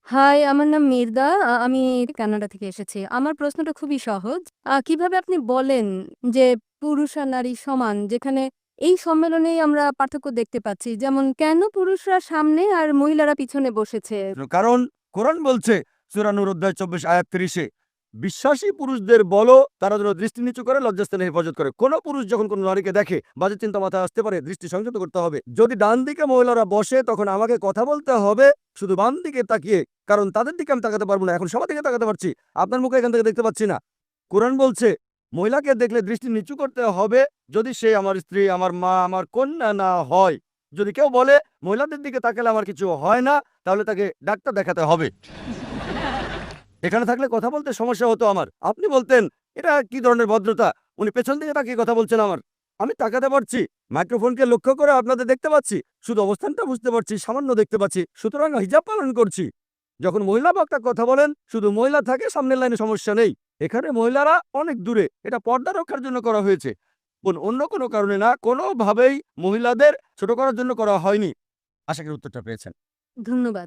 High, আমার নাম মির্দা। আমি কানাডা থেকে এসেছি। আমার প্রশ্নটা খুবই সহজ। কিভাবে আপনি বলেন যে পুরুষ আর নারী সমান, যেখানে এই সম্মেলনেই আমরা পার্থক্য দেখতে পাচ্ছি। যেমন কেন পুরুষরা সামনে আর মহিলারা পিছনে বসেছে? কারণ কোরআন বলছে সূরা নূর অধ্যায় ২৪ আয়াত ৩০-এ, বিশ্বাসী পুরুষদের বলো তারা যেন দৃষ্টি নিচু করে লজ্জাস্থানে হেফাজত করে। কোন পুরুষ যখন কোনো নারীকে দেখে বাজে চিন্তা মাথায় আসতে পারে, দৃষ্টি সংযত করতে হবে। যদি ডান দিকে মহিলারা বসে তখন আমাকে কথা বলতে হবে শুধু বাম দিকে তাকিয়ে, কারণ তাদের দিকে আমি তাকাতে পারবো না। এখন সবার দিকে তাকাতে পারছি, আপনার মুখে এখান থেকে দেখতে পাচ্ছি না। কোরআন বলছে মহিলাকে দেখলে দৃষ্টি নিচু করতে হবে যদি সে আমার স্ত্রী, আমার মা, আমার কন্যা না হয়। যদি কেউ বলে মহিলাদের দিকে তাকালে আমার কিছু হয় না, তাহলে তাকে ডাক্তার দেখাতে হবে। এখানে থাকলে কথা বলতে সমস্যা হতো আমার। আপনি বলতেন এটা কি ধরনের ভদ্রতা, উনি পেছন দিকে তাকিয়ে কথা বলছেন আমার। আমি তাকাতে পারছি, মাইক্রোফোনকে লক্ষ্য করে আপনাদের দেখতে পাচ্ছি, শুধু অবস্থানটা বুঝতে পারছি, সামান্য দেখতে পাচ্ছি, সুতরাং হিজাব পালন করছি। যখন মহিলা বক্তা কথা বলেন শুধু মহিলা থাকে, সামনের লাইনে সমস্যা নেই। এখানে মহিলারা অনেক দূরে, এটা পর্দা রক্ষার জন্য করা হয়েছে, অন্য কোনো কারণে না। কোনোভাবেই মহিলাদের ছোট করার জন্য করা হয়নি। আশা করি উত্তরটা পেয়েছেন। ধন্যবাদ।